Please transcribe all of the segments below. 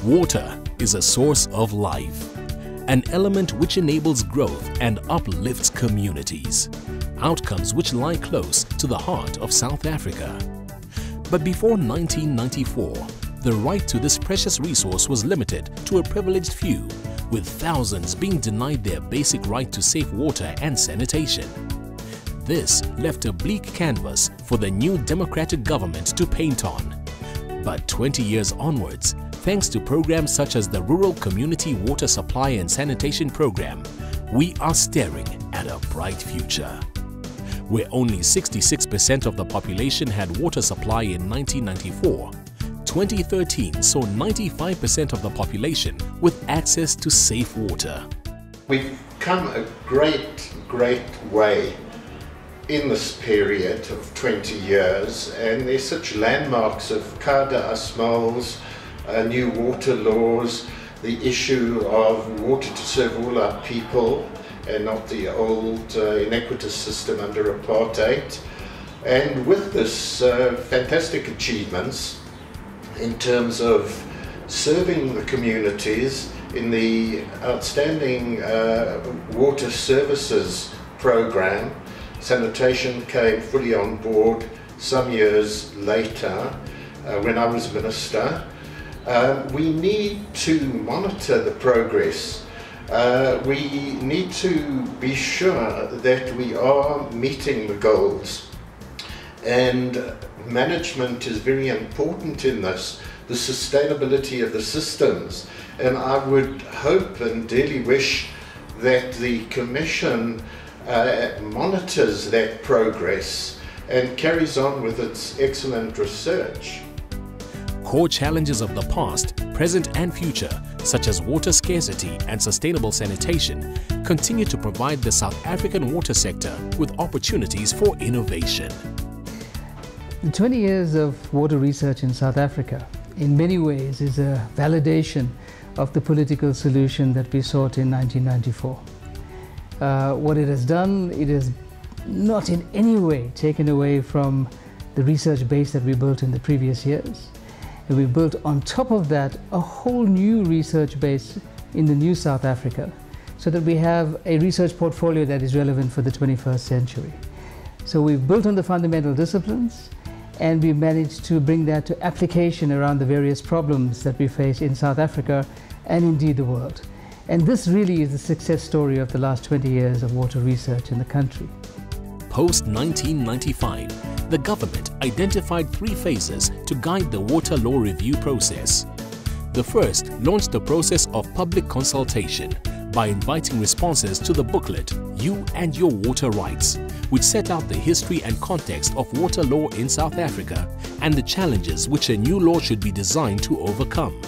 Water is a source of life, an element which enables growth and uplifts communities, outcomes which lie close to the heart of South Africa. But before 1994, the right to this precious resource was limited to a privileged few, with thousands being denied their basic right to safe water and sanitation. This left a bleak canvas for the new democratic government to paint on. But 20 years onwards, thanks to programs such as the Rural Community Water Supply and Sanitation Program, we are staring at a bright future. Where only 66% of the population had water supply in 1994, 2013 saw 95% of the population with access to safe water. We've come a great way in this period of 20 years, and there's such landmarks of Kada Asmals, new water laws, the issue of water to serve all our people and not the old inequitous system under apartheid. And with this fantastic achievements in terms of serving the communities in the outstanding water services program, sanitation came fully on board some years later when I was minister. We need to monitor the progress. We need to be sure that we are meeting the goals, and management is very important in this, the sustainability of the systems. And I would hope and dearly wish that the Commission monitors that progress and carries on with its excellent research. Core challenges of the past, present and future, such as water scarcity and sustainable sanitation, continue to provide the South African water sector with opportunities for innovation. The 20 years of water research in South Africa, in many ways, is a validation of the political solution that we sought in 1994. What it has done, it has not in any way taken away from the research base that we built in the previous years. And we built on top of that a whole new research base in the new South Africa, so that we have a research portfolio that is relevant for the 21st century. So we've built on the fundamental disciplines, and we managed to bring that to application around the various problems that we face in South Africa and indeed the world. And this really is the success story of the last 20 years of water research in the country. Post-1995, the government identified 3 phases to guide the water law review process. The first launched the process of public consultation by inviting responses to the booklet, You and Your Water Rights, which set out the history and context of water law in South Africa and the challenges which a new law should be designed to overcome.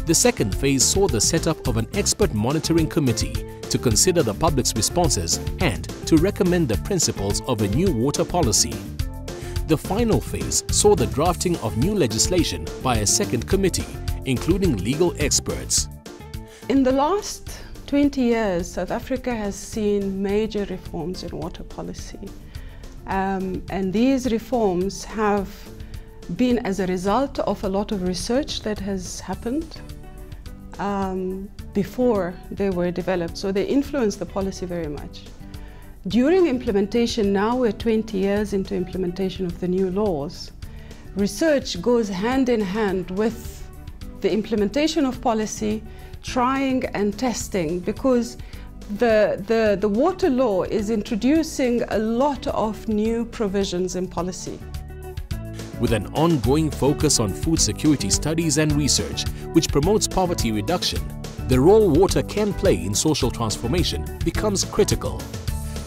The second phase saw the setup of an expert monitoring committee to consider the public's responses and to recommend the principles of a new water policy. The final phase saw the drafting of new legislation by a second committee, including legal experts. In the last 20 years, South Africa has seen major reforms in water policy. And these reforms have been as a result of a lot of research that has happened before they were developed. So they influence the policy very much. During implementation, now we're 20 years into implementation of the new laws, research goes hand in hand with the implementation of policy, trying and testing, because the water law is introducing a lot of new provisions in policy. With an ongoing focus on food security studies and research, which promotes poverty reduction, the role water can play in social transformation becomes critical.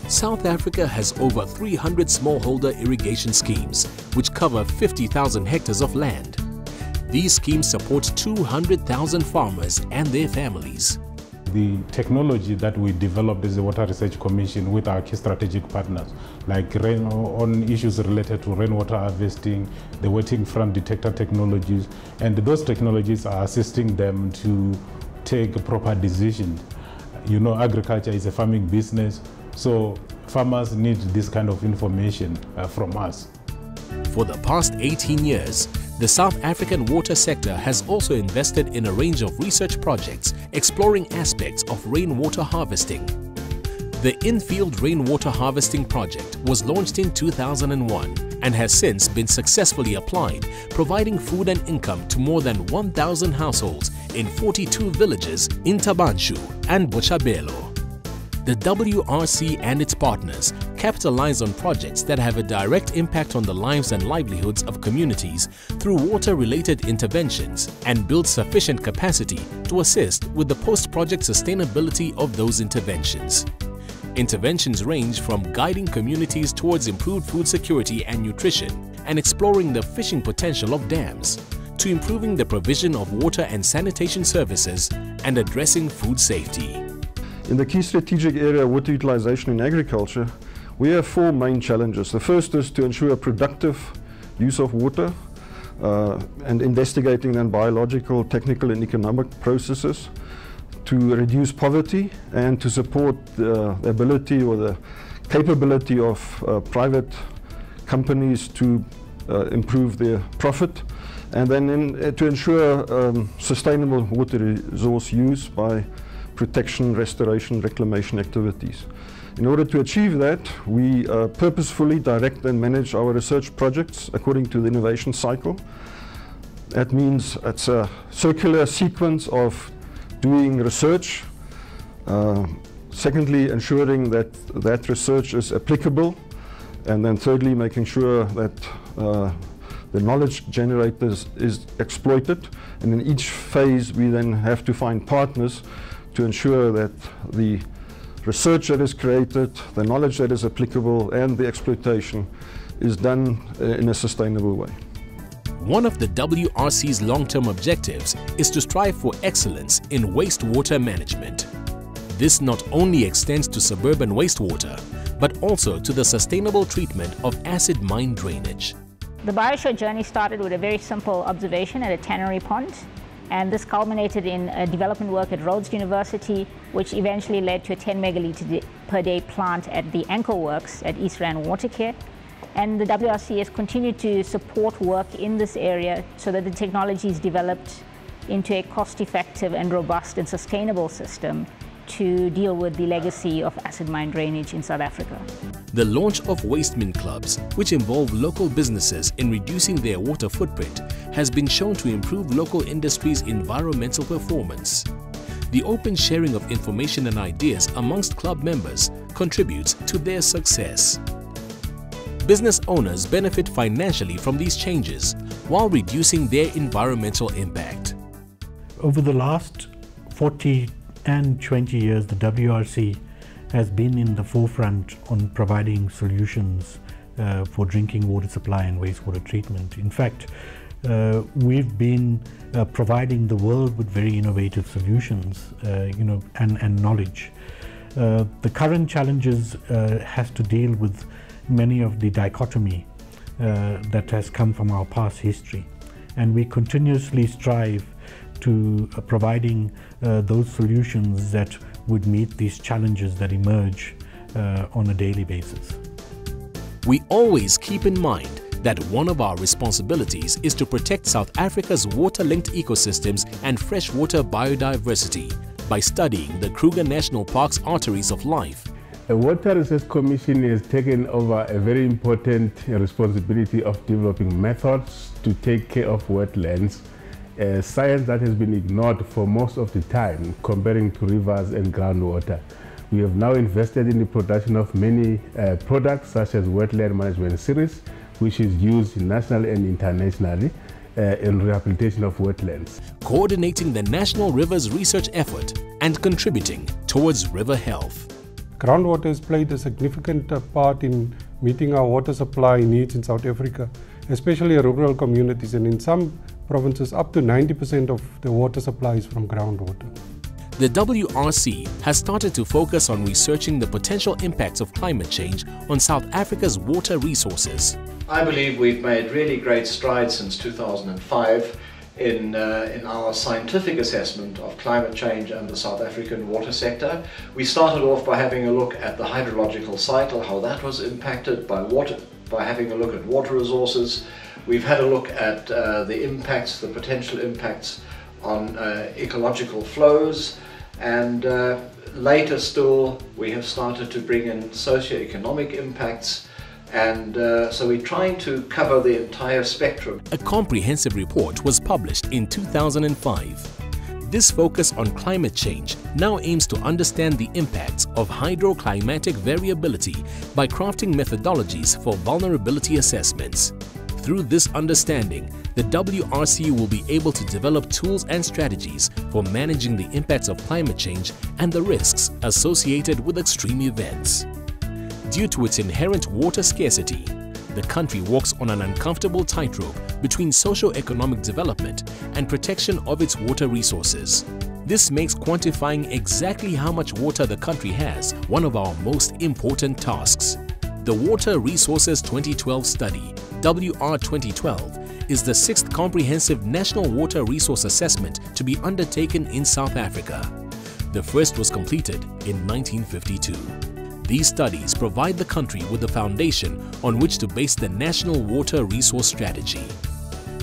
South Africa has over 300 smallholder irrigation schemes, which cover 50,000 hectares of land. These schemes support 200,000 farmers and their families. The technology that we developed as the Water Research Commission with our key strategic partners, like on issues related to rainwater harvesting, the wetting front detector technologies, and those technologies are assisting them to take proper decisions. You know, agriculture is a farming business, so farmers need this kind of information from us. For the past 18 years, The South African water sector has also invested in a range of research projects exploring aspects of rainwater harvesting. The in-field rainwater harvesting project was launched in 2001 and has since been successfully applied, providing food and income to more than 1,000 households in 42 villages in Tabanshu and Bochabelo. The WRC and its partners capitalize on projects that have a direct impact on the lives and livelihoods of communities through water-related interventions and build sufficient capacity to assist with the post-project sustainability of those interventions. Interventions range from guiding communities towards improved food security and nutrition and exploring the fishing potential of dams, to improving the provision of water and sanitation services and addressing food safety. In the key strategic area of water utilization in agriculture, we have four main challenges. The first is to ensure productive use of water and investigating then biological, technical and economic processes to reduce poverty and to support the ability or the capability of private companies to improve their profit, and then to ensure sustainable water resource use by protection, restoration, reclamation activities. In order to achieve that, we purposefully direct and manage our research projects according to the innovation cycle. That means it's a circular sequence of doing research, secondly ensuring that that research is applicable, and then thirdly making sure that the knowledge generated is exploited, and in each phase we then have to find partners to ensure that the research that is created, the knowledge that is applicable and the exploitation is done in a sustainable way. One of the WRC's long-term objectives is to strive for excellence in wastewater management. This not only extends to suburban wastewater, but also to the sustainable treatment of acid mine drainage. The BioSure journey started with a very simple observation at a tannery pond, and this culminated in a development work at Rhodes University, which eventually led to a 10 megalitre per day plant at the Anchor Works at East Rand Watercare. And the WRC has continued to support work in this area so that the technology is developed into a cost-effective and robust and sustainable system to deal with the legacy of acid mine drainage in South Africa. The launch of waste min clubs, which involve local businesses in reducing their water footprint, has been shown to improve local industries' environmental performance. The open sharing of information and ideas amongst club members contributes to their success. Business owners benefit financially from these changes while reducing their environmental impact. Over the last 40 and 20 years, the WRC has been in the forefront on providing solutions for drinking water supply and wastewater treatment. In fact, we've been providing the world with very innovative solutions, and knowledge. The current challenges has to deal with many of the dichotomy that has come from our past history, and we continuously strive to providing those solutions that would meet these challenges that emerge on a daily basis. We always keep in mind that one of our responsibilities is to protect South Africa's water-linked ecosystems and freshwater biodiversity by studying the Kruger National Park's arteries of life. The Water Research Commission has taken over a very important responsibility of developing methods to take care of wetlands, science that has been ignored for most of the time, comparing to rivers and groundwater. We have now invested in the production of many products such as Wetland Management Series, which is used nationally and internationally in rehabilitation of wetlands. Coordinating the National Rivers Research effort and contributing towards river health. Groundwater has played a significant part in meeting our water supply needs in South Africa, especially rural communities, and in some provinces up to 90% of the water supply is from groundwater. The WRC has started to focus on researching the potential impacts of climate change on South Africa's water resources. I believe we've made really great strides since 2005 in our scientific assessment of climate change and the South African water sector. We started off by having a look at the hydrological cycle, how that was impacted by by having a look at water resources. We've had a look at the impacts, the potential impacts on ecological flows, and later still we have started to bring in socio-economic impacts, and so we're trying to cover the entire spectrum. A comprehensive report was published in 2005. This focus on climate change now aims to understand the impacts of hydroclimatic variability by crafting methodologies for vulnerability assessments. Through this understanding, the WRC will be able to develop tools and strategies for managing the impacts of climate change and the risks associated with extreme events. Due to its inherent water scarcity, the country walks on an uncomfortable tightrope between socio-economic development and protection of its water resources. This makes quantifying exactly how much water the country has one of our most important tasks. The Water Resources 2012 study, WR 2012, is the 6th comprehensive national water resource assessment to be undertaken in South Africa. The first was completed in 1952. These studies provide the country with the foundation on which to base the national water resource strategy.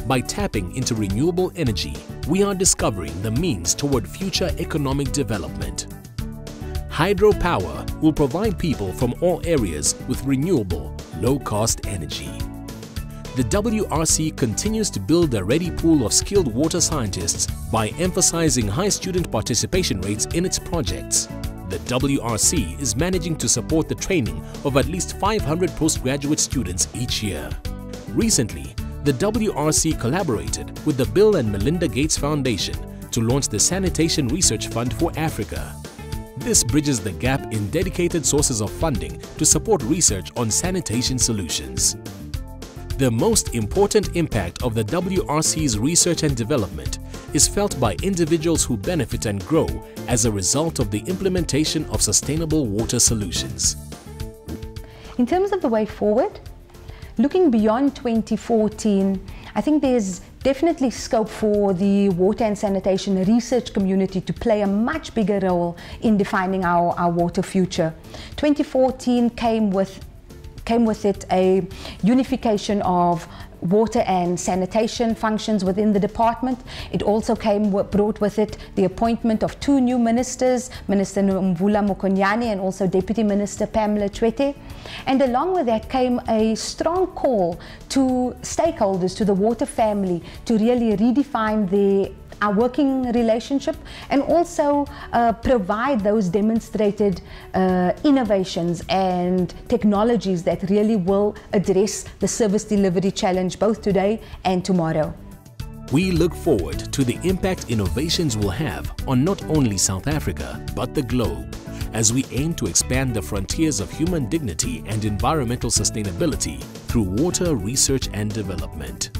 By tapping into renewable energy, we are discovering the means toward future economic development. Hydropower will provide people from all areas with renewable, low-cost energy. The WRC continues to build a ready pool of skilled water scientists by emphasizing high student participation rates in its projects. The WRC is managing to support the training of at least 500 postgraduate students each year. Recently, the WRC collaborated with the Bill and Melinda Gates Foundation to launch the Sanitation Research Fund for Africa. This bridges the gap in dedicated sources of funding to support research on sanitation solutions. The most important impact of the WRC's research and development is felt by individuals who benefit and grow as a result of the implementation of sustainable water solutions. In terms of the way forward, looking beyond 2014, I think there's definitely scope for the water and sanitation research community to play a much bigger role in defining our water future. 2014 came with it a unification of water and sanitation functions within the department. It also brought with it the appointment of 2 new ministers, Minister Mvula Mokonyane and also Deputy Minister Pamela Chwete. And along with that came a strong call to stakeholders, to the water family, to really redefine our working relationship and also provide those demonstrated innovations and technologies that really will address the service delivery challenge both today and tomorrow. We look forward to the impact innovations will have on not only South Africa but the globe as we aim to expand the frontiers of human dignity and environmental sustainability through water research and development.